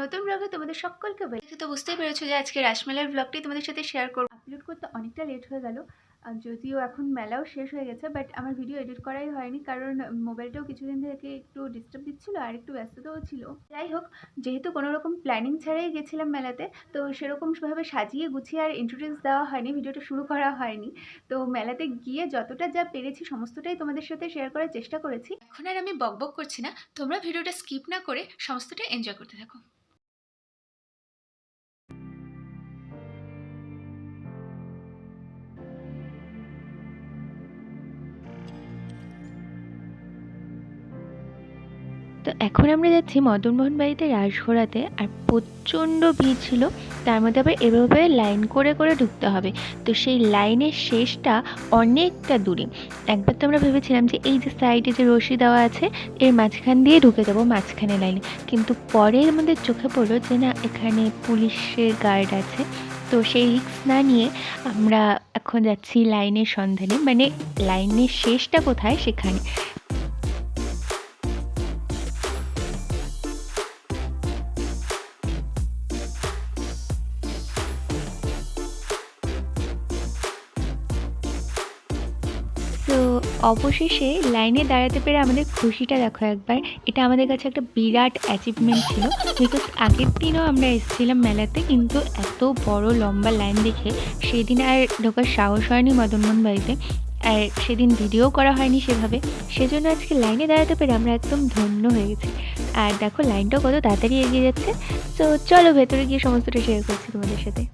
নতুন ব্লগে তোমাদের সকলকে দেখে তো বুঝতেই পেরেছো যে আজকে রাসমেলার ব্লগটি তোমাদের সাথে শেয়ার করব। আপলোড করতে অনেকটা লেট হয়ে গেল, যদিও এখন মেলাও শেষ হয়ে গেছে, বাট আমার ভিডিও এডিট করাই হয়নি কারণ মোবাইলটাও কিছুদিন থেকে একটু ডিস্টার্ব দিচ্ছিল আর একটু ব্যস্ততাও ছিল। যাই হোক, যেহেতু কোনো রকম প্ল্যানিং ছাড়াই গেছিলাম মেলাতে, তো সেরকমভাবে সাজিয়ে গুছিয়ে আর ইন্ট্রোডিউস দেওয়া হয়নি, ভিডিওটা শুরু করা হয়নি। তো মেলাতে গিয়ে যতটা যা পেরেছি সমস্তটাই তোমাদের সাথে শেয়ার করার চেষ্টা করেছি। এখন আর আমি বকবক করছি না, তোমরা ভিডিওটা স্কিপ না করে সমস্তটা এনজয় করতে থাকো। তো এখন আমরা যাচ্ছি মদনমোহন বাড়িতে রাস ঘোরাতে, আর প্রচণ্ড ভিড় ছিল। তার মধ্যে আবার এভাবে লাইন করে করে ঢুকতে হবে। তো সেই লাইনের শেষটা অনেকটা দূরে। একবার তো আমরা ভেবেছিলাম যে এই যে সাইডে যে রশি দেওয়া আছে এর মাঝখান দিয়ে ঢুকে যাবো মাঝখানে লাইনে, কিন্তু পরে আমাদের চোখে পড়লো যে না, এখানে পুলিশের গার্ড আছে। তো সেই রিস্ক না নিয়ে আমরা এখন যাচ্ছি লাইনের সন্ধানে, মানে লাইনের শেষটা কোথায় সেখানে। তো অবশেষে লাইনে দাঁড়াতে পেরে আমাদের খুশিটা দেখো একবার। এটা আমাদের কাছে একটা বিরাট অ্যাচিভমেন্ট ছিল, বিকজ আগের দিনও আমরা এসেছিলাম মেলাতে, কিন্তু এত বড় লম্বা লাইন দেখে সেদিন আর ঢোকার সাহস হয়নি মদনমোহন বাড়িতে, আর সেদিন ভিডিও করা হয়নি সেভাবে। সেজন্য আজকে লাইনে দাঁড়াতে পেরে আমরা একদম ধন্য হয়ে গেছি। আর দেখো লাইনটাও কত তাড়াতাড়ি এগিয়ে যাচ্ছে। তো চলো ভেতরে গিয়ে সমস্তটা শেয়ার করছি তোমাদের সাথে।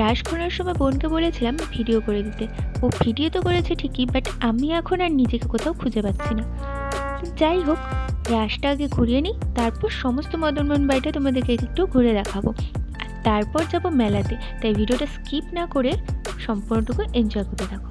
রাস ঘোরার সময় বোনকে বলেছিলাম ভিডিও করে দিতে। ও ভিডিও তো করেছে ঠিকই, বাট আমি এখন আর নিজেকে কোথাও খুঁজে পাচ্ছি না। যাই হোক, রাসটা আগে ঘুরিয়ে নিই, তারপর সমস্ত মদনমোহন বাড়িটা তোমাদেরকে একটু ঘুরে দেখাবো, আর তারপর যাব মেলাতে। তাই ভিডিওটা স্কিপ না করে সম্পূর্ণটুকু এনজয় করতে থাকো।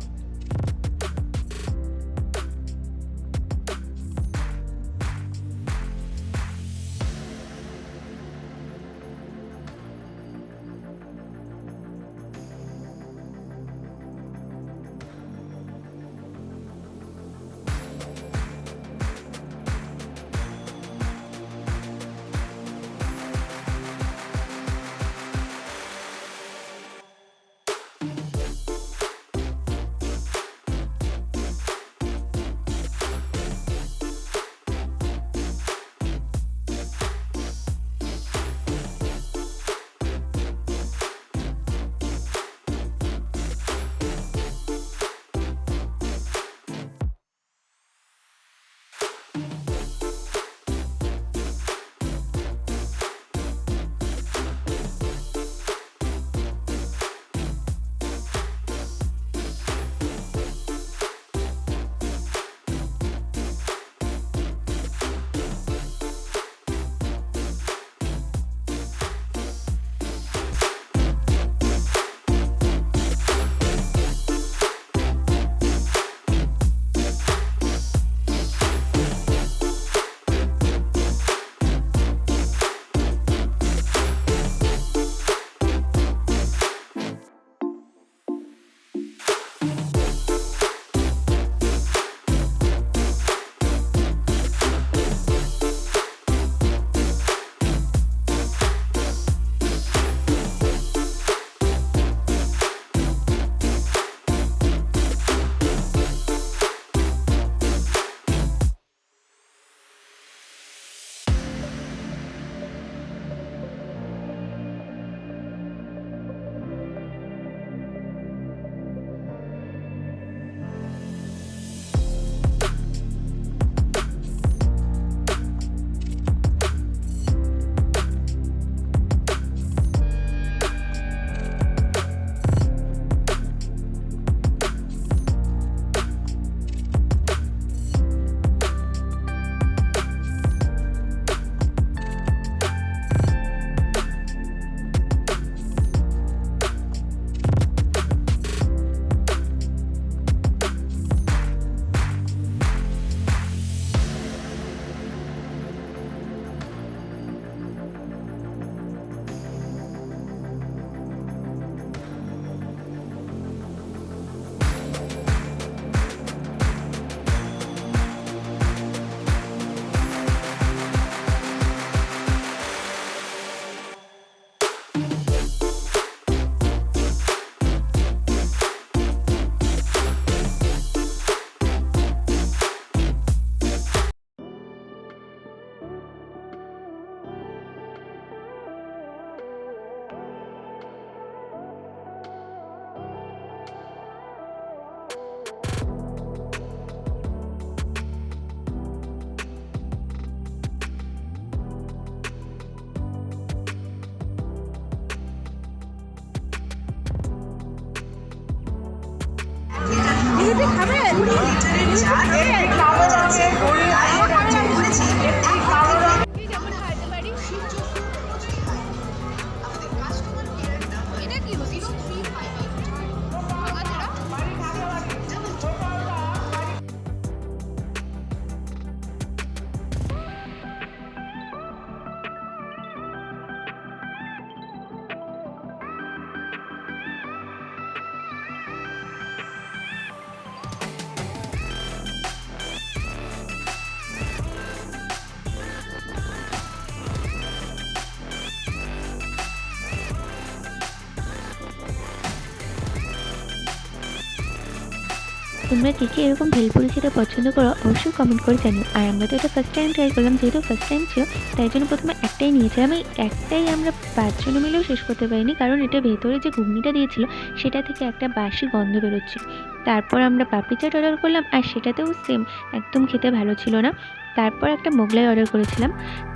তোমরা কে কে এরকম ভেলপুরি খেতে পছন্দ করো অবশ্যই কমেন্ট করে জানিও। আর আমরা তো এটা ফার্স্ট টাইম ট্রাই করলাম, যেহেতু ফার্স্ট টাইম ছিল তাই জন্য প্রথমে একটাই নিয়েছিলাম। এই একটাই আমরা 5 জন মিলেও শেষ করতে পারিনি, কারণ এটা ভেতরে যে ঘুগনিটা দিয়েছিল সেটা থেকে একটা বাসি গন্ধ বেরোচ্ছিল। তারপর আমরা পাপড়ি চাট অর্ডার করলাম, আর সেটাতেও সেম একদম খেতে ভালো ছিল না। তারপর একটা মোগলাই অর্ডার করেছিলাম,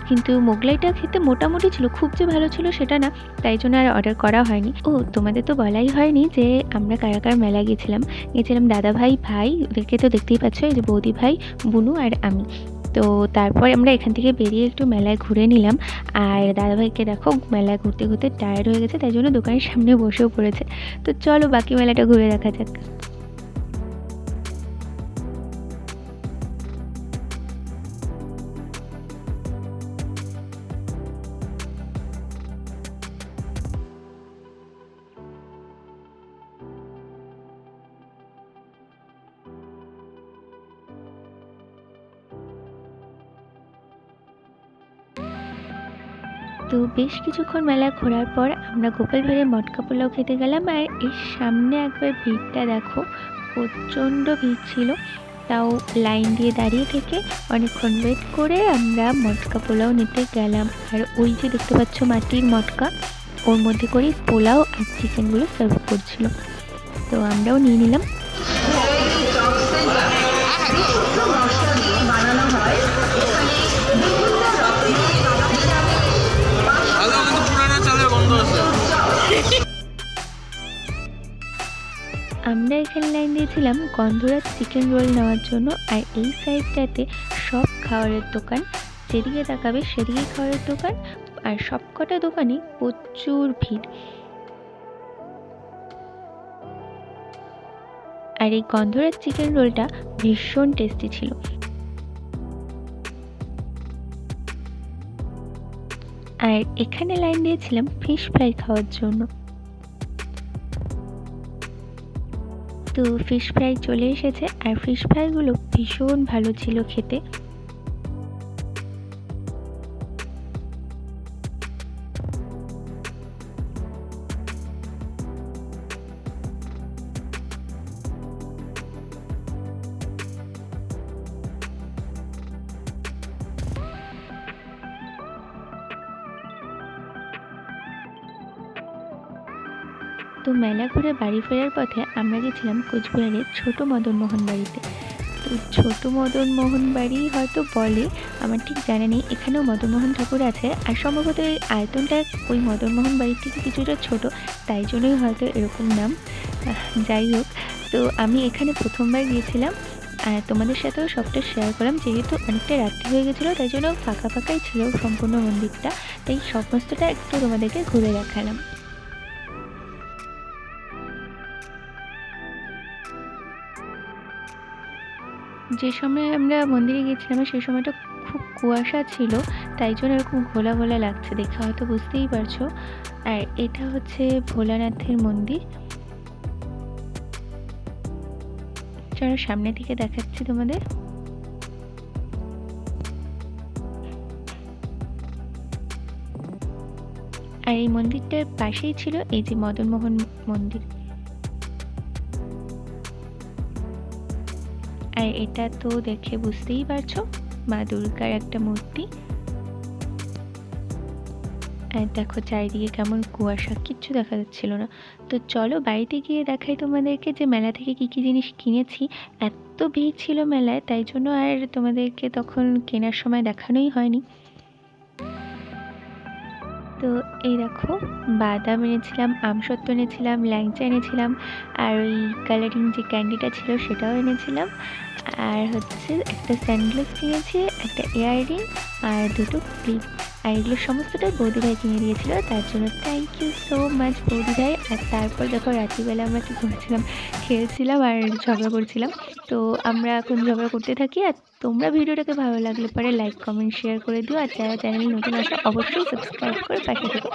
কিন্তু মোগলাইটা খেতে মোটামুটি ছিল, খুব যে ভালো ছিল সেটা না, তাই জন্য আর অর্ডার করা হয়নি। ও তোমাদের তো বলাই হয়নি যে আমরা কারা কারা মেলা গেছিলাম দাদা ভাই, ওদেরকে তো দেখতেই পাচ্ছ, এই যে বৌদি ভাই, বুনু আর আমি। তো তারপর আমরা এখান থেকে বেরিয়ে একটু মেলায় ঘুরে নিলাম। আর দাদাভাইকে দেখো মেলায় ঘুরতে ঘুরতে টায়ার্ড হয়ে গেছে, তাই জন্য দোকানের সামনে বসেও পড়েছে। তো চলো বাকি মেলাটা ঘুরে দেখা যাক। তো বেশ কিছুক্ষণ মেলা ঘোরার পর আমরা গোপাল ভাঁড়ের মটকা পোলাও খেতে গেলাম। আর এর সামনে একবার ভিড়টা দেখো, প্রচণ্ড ভিড় ছিল। তাও লাইন দিয়ে দাঁড়িয়ে থেকে অনেকক্ষণ ওয়েট করে আমরা মটকা পোলাও নিতে গেলাম। আর ওই যে দেখতে পাচ্ছ মাটির মটকা, ওর মধ্যে করে পোলাও আর চিকেনগুলো সার্ভ করছিল, তো আমরাও নিয়ে নিলাম। আমরা এখানে লাইন দিয়েছিলাম গন্ধরাজ চিকেন রোল নেওয়ার জন্য। আর এই সাইডটাতে সব খাবারের দোকান, যেদিকে তাকাবে সেদিকে খাবারের দোকান, আর সব কটা দোকানে প্রচুর ভিড়। আর এই গন্ধরাজ চিকেন রোলটা ভীষণ টেস্টি ছিল। আর এখানে লাইন দিয়েছিলাম ফিশ ফ্রাই খাওয়ার জন্য। তো ফিশ ফ্রাই চলে এসেছে, আর ফিশ ফ্রাইগুলো ভীষণ ভালো ছিল খেতে। তো মেলা ঘুরে বাড়ি ফেরার পথে আমরা গেছিলাম কোচবিহারের ছোট মদন মোহন বাড়িতে। তো ছোট মদন মোহন বাড়ি হয়তো বলে, আমার ঠিক জানা নেই। এখানেও মদনমোহন ঠাকুর আছে, আর সম্ভবত এই আয়তনটা ওই মদন মোহন বাড়ির থেকে কিছুটা ছোট, তাই জন্যই হয়তো এরকম নাম। যাই হোক, তো আমি এখানে প্রথমবার গিয়েছিলাম, আর তোমাদের সাথেও সবটা শেয়ার করলাম। যেহেতু অনেকটা রাত্রি হয়ে গেছিলো তাই জন্য ফাঁকা ফাঁকাই ছিল সম্পূর্ণ মন্দিরটা, তাই সমস্তটা একটু তোমাদেরকে ঘুরে দেখালাম। যে সময় আমরা মন্দিরে গেছিলাম সেই সময়টা খুব কুয়াশা ছিল, তাই জন্য এরকম ঘোলা ঘোলা লাগছে, দেখে হয়তো বুঝতেই পারছো। আর এটা হচ্ছে ভোলানাথের মন্দির, চলো সামনে থেকে দেখাচ্ছি তোমাদের। আর এই মন্দিরটার পাশেই ছিল এই যে মদনমোহন মন্দির। আর এটা তো দেখে বুঝতেই পারছো মা দুর্গার একটা মূর্তি। আর দেখো চারিদিকে কেমন কুয়াশা, কিচ্ছু দেখা যাচ্ছিল না। তো চলো বাড়িতে গিয়ে দেখাই তোমাদেরকে যে মেলা থেকে কি কি জিনিস কিনেছি। এত ভিড় ছিল মেলায়, তাই জন্য আর তোমাদেরকে তখন কেনার সময় দেখানোই হয়নি। তো এই দেখো বাদাম এনেছিলাম, আমসত্ত্ব এনেছিলাম, ল্যাংচা এনেছিলাম, আর ওই কালারিং যে ক্যান্ডিটা ছিল সেটাও এনেছিলাম, আর হচ্ছে একটা স্যান্ডগ্লাস কিনেছি, একটা ইয়াররিং আর দুটো ক্লিপ। আর এগুলো সমস্তটাই বৌদিভাই কিনে দিয়েছিল, তার জন্য থ্যাংক ইউ সো মাচ বৌদিভাই। আর তারপর দেখো রাত্রিবেলা আমরা কী করেছিলাম, খেলছিলাম আর ঝগড়া করছিলাম। তো আমরা এখন ঝগড়া করতে থাকি। আর তোমরা ভিডিওটাকে ভালো লাগলে পরে লাইক কমেন্ট শেয়ার করে দিও, আর যারা চ্যানেলে নতুন আসে অবশ্যই সাবস্ক্রাইব করে পাশে থেকো।